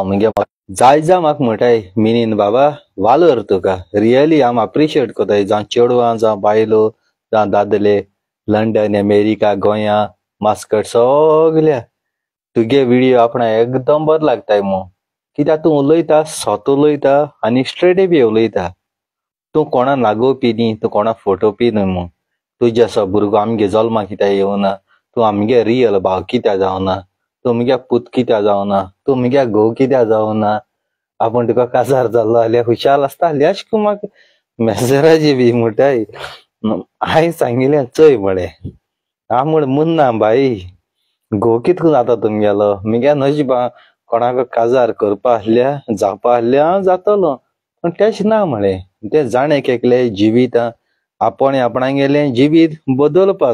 म्हणजे जाय जा म्हाका म्हणटाय मिनीन बाबा वालोर तुका रियली आम अप्रिशिएट कोताय जावं चेडवां जावं बायलो जावं दादले लंडन अमेरिका गोंया मास्कट सगल्या तुगे व्हिडिओ आपणा एकदम बरो लागताय मो कित्याक तूं उलयता सोत उलयता आनी स्ट्रेट बी उलयता तूं कोणा नागोवपी न्ही तूं कोणा फोटोवपी न्ही मो तुजे असो भुरगो आमगे जल्मा कित्याक येवना तूं आमगे रियल भाव कित्याक जावना तूं मुगे पूत कित्याक जावना तूं मुगे घोव कित्याक जावना आपूण तुका काजार जाल्लो जाल्यार खुशाल आसता अशें करून म्हाका मेसेराची बी म्हणटाय हांवें सांगिल्लें चोय म्हळें हांव म्हण मुन्ना बाई घोव कितको जाता तुमगेलो मुगे नशिबा कोणाक काजार करपा आसल्या जावपा आसल्या हांव जातलो पण तेश ना म्हळें ते जाणें केकले जिवीत आपण आपणागेलें जिवीत बदलपा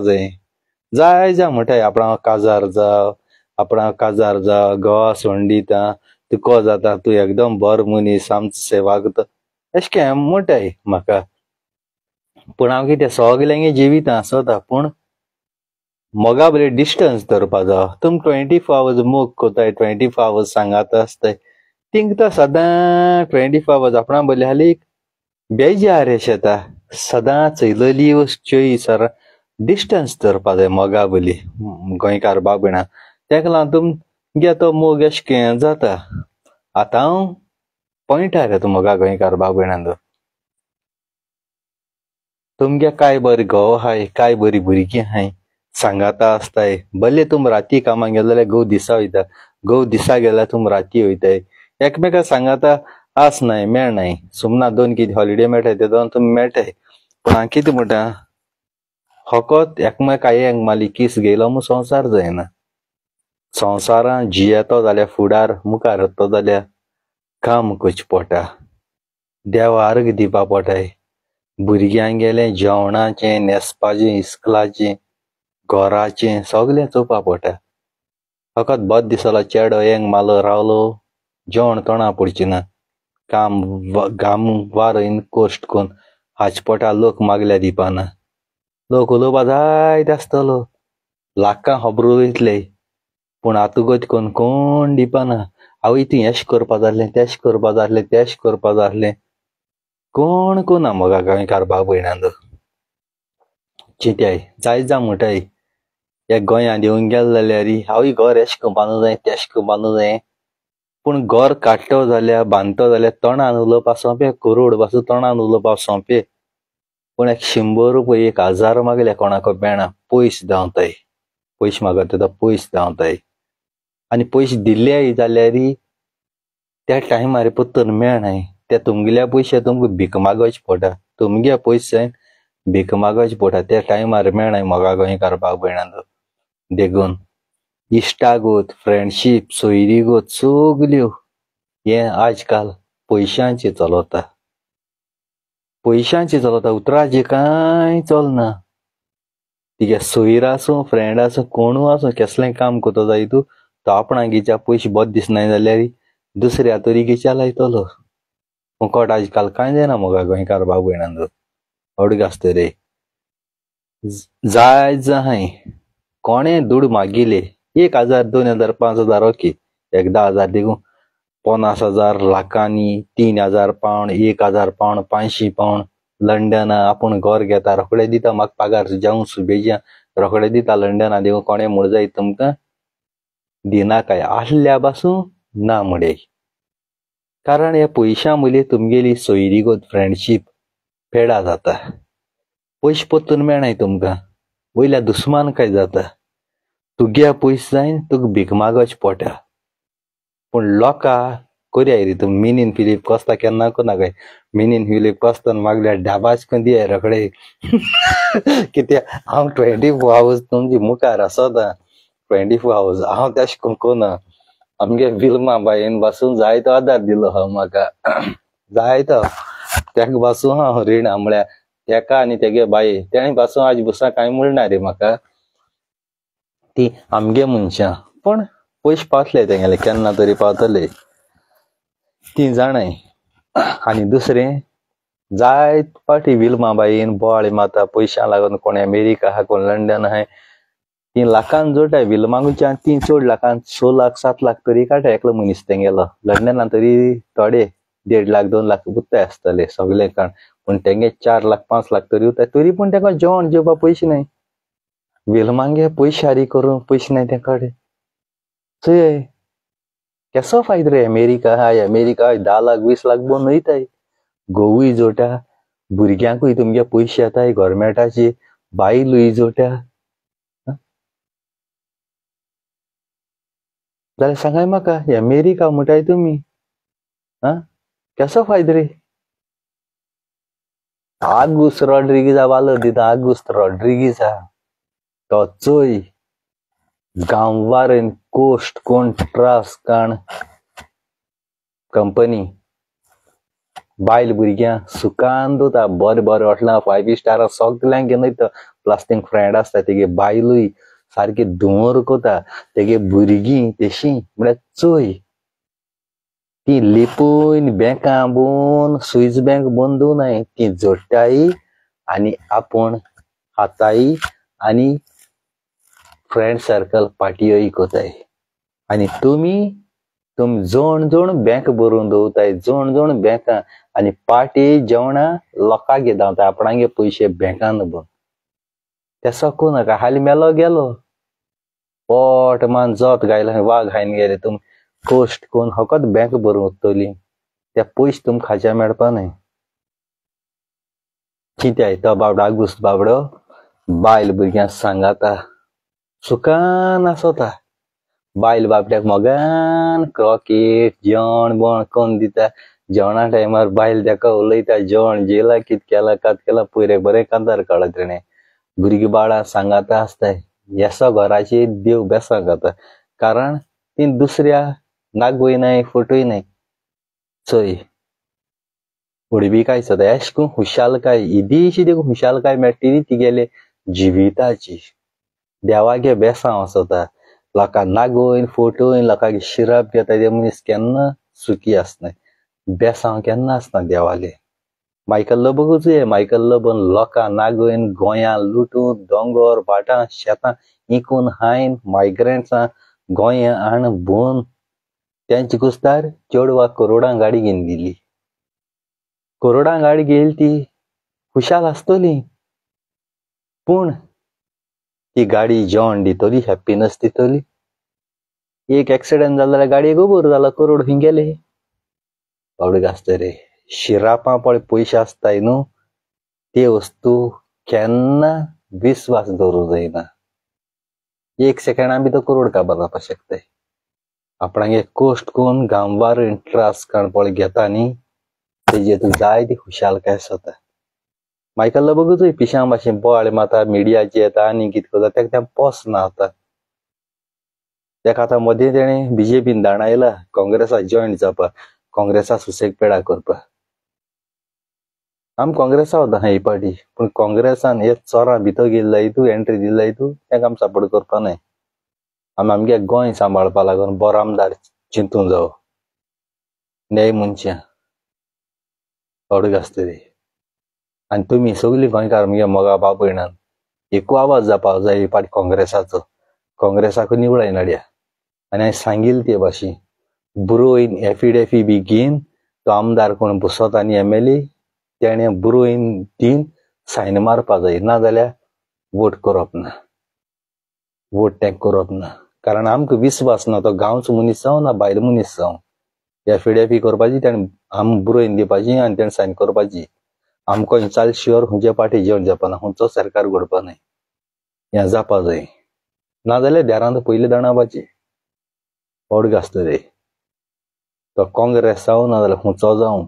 जाय जा म्हणटाय आपणा काजार जाव आपणा काजार जाव घोवा सोंडीता तुको जाता तूं एकदम बरो मनीस आमचो सेवा करता अशें काय म्हणटाय म्हाका पूण हांव कितें सगल्यांगे जिवीत आसता पूण मोगा बरें डिस्टन्स धरपा जाय तुम 24 hours मोग कोताय 24 hours सांगात आसताय तिंका सदां 24 hours आपणा बरें हालीक बेजार अशें येता सदां चयलोली वस्तू सर डिस्टन्स धरपा जाय मोगा बली गोंयकार भाव भयणां तेका लागून तुमगे तो मोग अशें जाता आतां हांव पॉयंटार येता मोगा गोंयकार भाव भयणांचो तुमगे काय बरें घोव हाय काय बरीं भुरगीं हाय सांगाता आसताय भले तुम राती कामाक गेले जाल्यार घोव दिसा वयता घोव दिसा गेल्यार तुम राती वयताय एकमेका सांगाता आसनाय मेळनाय सुमना दोन कितें हॉलिडे मेळटाय ते दोन तुमी मेळटाय पूण हांव कितें म्हणटा फकत एकमेकांक मालिकीस गेलो म्हूण संवसार जायना संवसारान जियेतो जाल्यार फुडार मुखार येतो जाल्यार काम करचें पडटा देवा अर्घ दिवपा पडटाय भुरग्यांक गेलें जेवणाचें न्हेसपाचें इस्कलाचें घराचें सगलें चोवपा पडटा फकत बरो दिसलो चेडो येंग मालो रावलो जेवण तोंडा पडचें ना काम घाम वार येवन कोश्ट करून हाचे पोटा लोक मागल्या दिवपाना लोक उलोवपा जायत आसतलो लाखां खबर वयतले पूण आतुगत करून कोण दिवपाना आवय तूं हेश करपा जाय तेश करपा जाय तेश करपा जाय कोण कोना मोगा गोंयकार भाव भयणांचो चिंत्याय जायत जा म्हणटाय ह्या गोंयांत येवंक गेले जाल्यार हांवूय घर एश करून बांदूं जाय तेश करून बांदूं जाय पूण घर काडटो जाल्यार बांदतो जाल्यार तोंडान उलोवपा सोंपें करोड पासून तोंडान उलोवपा सोंपें पूण 100 रुपया 1000 मागल्यार कोणाक मेळना पयस धांवताय पयशे मागता तो पयस धांवताय आनी पयशे दिल्ले जाल्यार त्या टायमार पत्तर मेळनाय ते तुमगेल्या पयशे तुमकां भीक मागोवचे पडटा तुमगे पयशे भीक मागोवचे पडटा त्या टायमार मेळनाय मोगा गोंयकार भाव भयणांचो देखून इश्टागोत फ्रेंडशीप सोयरीगोत सगल्यो हे आजकाल पयशांचे चलता उतराचे कांय चलना तिगे सोयर आसूं फ्रेंड आसूं कोणूय आसूं कसलें काम कोतो जाय तूं तो आपणागेच्या पयशे बरे दिसनाय जाल्यार दुसऱ्या तोरिकेच्या लायतलो फुकट आजकाल कांय जायना मोगा गोंयकार भाव भयणांचो अडग आसता रे जाय जाय कोणें दूड मागिले 1000 2000 5000 ओके 10,000 देखून 50,000 लाखांनी 3,000 पावंड 1,000 पावंड 500 पावंड लंडना आपूण घर घेता रोखडे दिता म्हाका पागार जावं सुबेजा रोखडे दिता लंडना देखून कोणें म्हूण जाय तुमकां दिना काय आसल्या पासून ना म्हणे कारण ह्या पयशां मदीं तुमगेली सोयरीगोत फ्रेंडशीप पेडा जाता पयशे पत्तून मेळनाय तुमकां वयल्या दुस्मान काय जाता तुगे पयशे जायन तुका भीक मागोवचे पडटा पूण लोकां करया रे तुम मिनीन फिलीप कोस्ता केन्ना कोना काय मिनीन फिलीप कोस्तान मागल्यार डाबाच करून दिया रोखडे कित्याक हांव 24 hours तुमचे मुखार आसता 24 hours हांव तेश करून कोना आमगे विल्मा बायेन पासून जायतो आदार दिलो हांव म्हाका जायतो तेका पासून हांव रीण म्हळ्यार तेका आनी तेगे बाये तेणे पासून आज बुसा कांय म्हणना रे म्हाका ती आमगे मनशां पण पयशे पावतले तेंगेले केन्ना तरी पावतले ती जाणाय आनी दुसरें जायत पाटी विल्मा बायेन बोवाळी माता पयशां लागून कोण अमेरिका आहा कोण लंडन आहाय 3 लाखान जोडटाय विलमांगूच्या 3-4 लाखान 6 लाख 7 लाख तरी काटा एकलो मनीस ते गेलो. लंडनान तरी थोडे 1.5 लाख 2 लाख बुत्ताय आसतले सगळे काण, पण तेंगे 4 लाख 5 लाख तरी उरताय. तरी पण तेका जेवण जेवपाक पयशे नाही. विलमांगे पयशारी करून पयशे नाही तेंकडे. चय केसो फायदो रे अमेरिका 10 लाख 20 लाख बोन वयताय. गोवूय जोडटा, भुरग्यांकूय तुमगे पयशे येताय गव्हर्मेंटाचे, बायलूय जोडटा. जाल्यार सांगाय म्हाका अमेरिका म्हणटाय तुमी केसो फायदो रे. आगुस्त रॉड्रिगीजा वालो दिता. आगुस्त रॉड्रिगीजा तो चोय गांवारेन कोस्ट कॉन्ट्रास काण कंपनी बायल भुरग्यां सुकान दोता. बरे बरे हॉटलां 5 स्टार सगल्यांक घेवन वयता. प्लास्टीक फ्रेंड आसता तेगे बायलूय सारखी धुंवर कोता. तेगे भुरगीं तेशी म्हळ्यार चोय ती लिपून बँकां बोन स्विस बँक बोन दवरनाय. ती जोडटाय आनी आपूण हाताय आनी फ्रेंड सर्कल पार्टियोय कोताय. आनी तुमी जोण जोण बँक भरून दवरताय, जोण जोण बँकां आनी पार्टी जेवणां लोकांक घेता आपणागे पयशे बँकान भरून. तेसो कोनाका. हालीं मेलो गेलो पोट मान जोत गायला वाघ हायन गेले. तुम कोस्ट कोण फकत बँक भरून उत्तली. ते पयशे तुमकां खाच्या मेळपा न्हय. कित्याय तो बाबडो आगुस्त बाबडो बायल भुरग्यांक सांगाता सुकान आसोता. बायल बाबड्याक मोगान क्रॉकेट जेवण बोण कोण दिता. जेवणा टायमार बायल तेका उलयता जेवण जेयला कित केला कात केला पयरे बरें कांतार काडा तेणे. भुरगीं बाळां सांगाता आसताय. येसो घराची देव बेसां जाता कारण ती दुसऱ्या नागवयनाय फटयनाय. चोय उडबी काय जाता एशकू हुशालकाय इदीशी देखून हुशालकाय मेळटली तिगेले जिविताची. देवागे बेसांव आसता. लोकांक नागोयन फटोयन लोकांगे शिरप घेता ते मनीस केन्ना सुखी आसनाय. बेसांव केन्ना आसना देवागे. मायकल लोबोकूच मायकल लोबोन लोकां नागोयन गोंयां लुटून दोंगर भाटां शेतां इकून हायन मायग्रंट्सां गोंयां हाण भोवन तेंचे कुस्तार चेडवाक करोडां गाडी घेवन दिली. करोडां गाडी घेयली ती खुशाल आसतली पूण ती गाडी जेवण दितली हॅप्पीनस दितली. एक एक्सिडेंट जालो जाल्यार गाडयेक खबर जालो करोड खंय गेले. बाबडे आसता रे. शिरापां पळय पयशे आसताय न्हू ते वस्तू केन्ना विस्वास दवरूं जायना. 1 सेकंडां भितर करोड काबार जावपाक शकताय. आपणागे कोस्ट कोन्न गांवार त्रास काण पळय घेता न्ही तेजेर जाय ती खुशालकाय आसता. मायकल लोबोकूच पिशां भाशेन बोवाळ माता मिडियाचे येता आनी कितें करता तेका पोस ना आतां. तेका आतां मदीं तेणें बीजेपीन धाडायला काँग्रेसाक जॉयन जावपाक. काँग्रेसा सुसेग पेडा करपाक. आमी काँग्रेसा वता ही पार्टी पूण काँग्रेसान हे चोरां भितर गेल्ला हितू एंट्री दिल्ला हितू तेका आमी सपोर्ट करपा न्हय. आमी आमगे गोंय सांबाळपा लागून बरो आमदार चिंतूं जावो न्याय मनशां अडग आसता रे. आनी तुमी सगळीं गोंयकार मगे मोगा भाव भयणान एकू आवाज जावपाक जाय ही पार्टी काँग्रेसाचो. काँग्रेसाक निवळाय नड्या. आनी हांवें सांगिल्लें ते भाशेन बरोवन एफिडेफी बी घेवन तो आमदार कोण बसत आनी एमएलए तेणें बरोवन दिन सायन मारपा जाय. नाजाल्यार वोट करप ना. वोट तेंक करप ना. कारण आमकां विस्वास ना तो गांवचो मनीस जावं ना भायलो मनीस जावं. एफिडेफी करपाची तेणें आमी बरोवन दिवपाची आनी तेणें सायन करपाची. आमकां इंचाल शुअर खंयच्या पार्टी जेवण जावपा ना खंयचो सरकार घडपा न्हय. हें जावपा जाय. नाजाल्यार देरांत पयलीं दाणावपाचें. अडग आसता रे. तो काँग्रेस जावं नाजाल्यार खंयचो जावं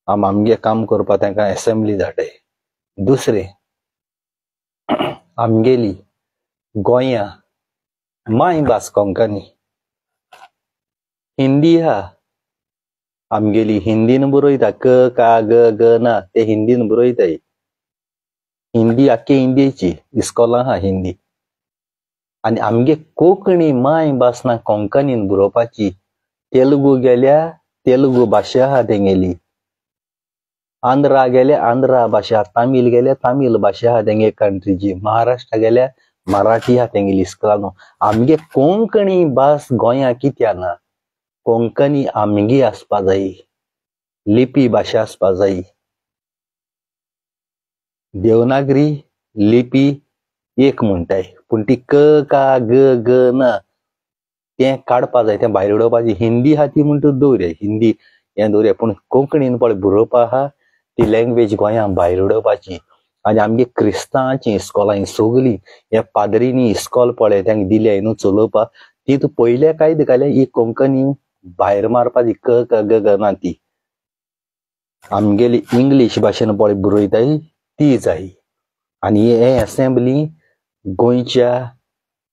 आमी आमगे काम करपाक तांकां असेंब्ली धाडटाय. दुसरें आमगेली गोंयां मायभास कोंकणी हिंदी आहा. आमगेली हिंदीन बरयता क का ग ग ना ते हिंदीन बरयताय. हिंदी आख्खे इंडियेची इस्कॉलां आहा हिंदी. आनी आमगे कोंकणी मायभास ना कोंकणीन बरोवपाची. तेलुगू गेल्या तेलुगू भाशा आहा तेंगेली. आंध्रा गेले आंध्रा भाषा, तामिळ गेले तामिळ भाषा हा तेंगे कंट्रीची, महाराष्ट्र गेल्या मराठी हा तेंगे इस्कलानो. आमगे कोंकणी भास गोंया कित्या ना? कोंकणी आमगी आसपा जायी, लिपी भाषा आसपा जायी. देवनागरी लिपी एक म्हणटाय, पूण ती क का ग ग ना ते काडपा जाय, ते भायर उडोवपाची. हिंदी हा ती म्हणटा दवरया, हिंदी हें दवरया, पूण कोंकणीन पळय बरोवपा हा ती लँग्वेज गोंया भायर उडोवपाची. आनी आमगे क्रिस्तांवांची इस्कॉलां सगलीं हे पाद्रीनी इस्कॉल पळय तांकां दिल्या न्हू चलोवपाक, ती पयले कायद घाल्या ही कोंकणी भायर मारपाची, क क ग ग ना ती. आमगेली इंग्लीश भाशेन पळय बरयताय ती जायी. आनी हे असेंब्ली गोंयच्या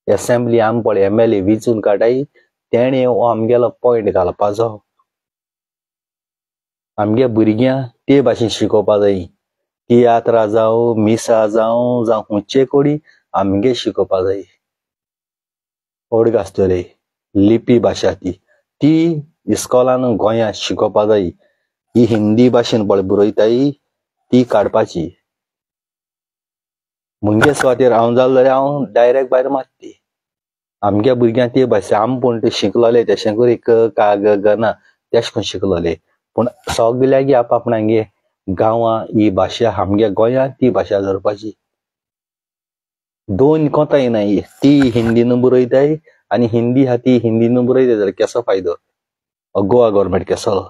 असेंब्ली आमी पळय MLA वेंचून काडाय, तेणे हो आमगेलो पॉयंट घालपाचो. आमगे भुरग्यांक ते भाशेन शिकोवपा जायी. तियात्रां जावं, मिसां जावं हुंचे कोडी आमगे शिकोवपा जायी. ओडगास्तोरे लिपी भाशा ती इस्कॉलान गोंया शिकोवपा जायी. ही हिंदी भाशेन पळय बरयताय ती काडपाची. मुंगे सुवातेर हांव जालो जाल्यार हांव डायरेक्ट भायर मारती. आमगे भुरग्यांक ती भाशा आमी पूण ते शिकलोले तशें करून क का ग ग ना तेश कोन्न शिकलोले. पूण सगल्यागे आपआपणागे गांवां ही भाशा आमगे गोंयांत ती भाशा धरपाची. दोन कोंताय नाय, ती हिंदीन बरयताय आनी हिंदी हा ती हिंदीन बरयताय जाल्यार केसो फायदो? गोवा गव्हर्मेंट केसलो?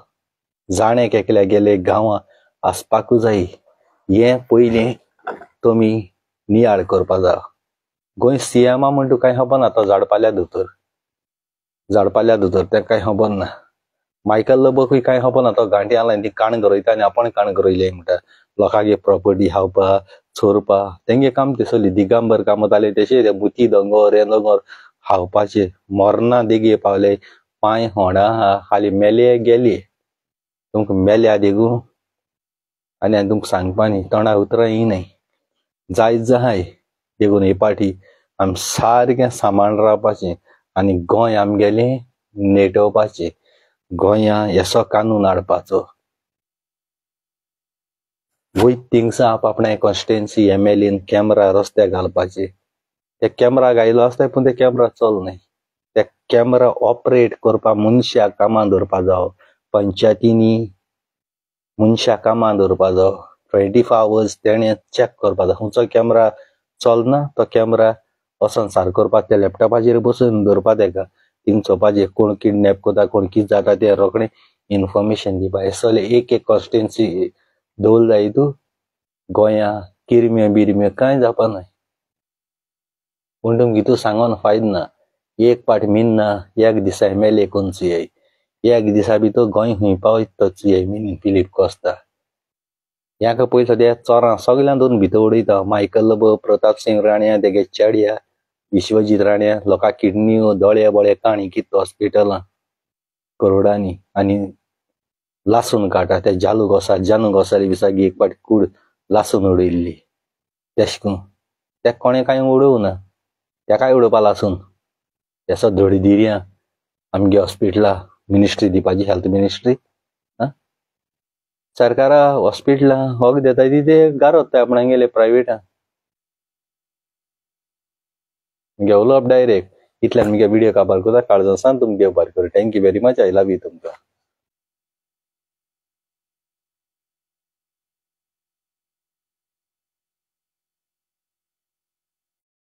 जाणे केकल्या गेले गांवां आसपाकूच जायी. हें पयलें तुमी नियाळ करपा जाय. गोंय CM म्हणटा कांय खबर ना, तो झाडपाल्या दोतोर तें कांय खबर ना. मायकल लोबोकूय कांय खबर ना, तो गांठी ती काण गरोयता आनी आपण काण गरोयले म्हणटा. लोकांगे प्रॉपर्टी खावपा चोरपा तेंगे काम ते सगळी दिगंबर काम जाले तशें ते मुती दोंगर हे दोंगर खावपाचे. मोरना देगे पावले, पांय होणा खाली मेले गेली. तुमकां मेल्या देगू आनी तुमकां सांगपा न्ही, तोंडा उतरां येयनाय. जायत जाय देखून हे पाटी आमी सारकें सांबाळून रावपाचें आनी गोंय आमगेलें नेटोवपाचें. गोंया असो कानून हाडपाचो. वयत थिंगसा आपआपणागे कॉन्स्टिट्युएन्सी MLAन कॅमेरा रस्त्याक घालपाचे. ते कॅमेरा घायलो आसताय पूण ते कॅमेरा चलनाय. ते कॅमेरा ऑपरेट करपा मनशाक कामां दवरपा जावो. पंचायतींनी मनशाक कामां दवरपा जावो. 24 hours तेणे चॅक करपा जाय. खंयचो कॅमेरा चलना तो कॅमेरा वचोन सारको करपाक त्या लॅपटॉपाचेर बसून दवरपा तेका. थिंग चोवपाचें कोण किडनॅप कोता, कोण कितें जाता तें रोखडें इन्फॉर्मेशन दिवपा. हे सगळे एक कॉन्स्टिट्युएन्सी दवरले जायत गोंया किरम्यो बिरम्यो कांय जावपा नाय. पूण तुमकां हितू सांगोन फायदो ना. एक पाट मिनना एक दिसा MLA कोन्न चुयाय. एक दिसा भितर गोंय खंय पावयत तो चुयाय मिनीन फिलीप कॉस्ता. ह्याका पयलीं सद्या चोरां सगळ्यां दोन भितर उडयता. मायकल लोबो, प्रताप सिंग राणे तेगे चेड्या विश्वजीत राणे, लोकां किडन्यो दोळे बोळे काणी कित्त हॉस्पिटलां करोडांनी आनी लासून काडटा. ते जानू गोसाली विसागी एक पाटी कूड लासून उडयल्ली. तेश कोन्न तेका कोणें कांय उडोवं ना, तेकाय उडोवपा लासून. हेसो धडी दिरया आमगे हॉस्पिटलां मिनिस्ट्री दिवपाची, हेल्थ मिनिस्ट्री. सरकारा हॉस्पिटलां होग देताय ते गारोताय आपणागेले प्रायवेटान. घेवलो डायरेक्ट इतल्यान मुगे व्हिडिओ काबार कोता. काळजां सांग तुमगे बरें करूं. Thank you very much. I love you तुमकां.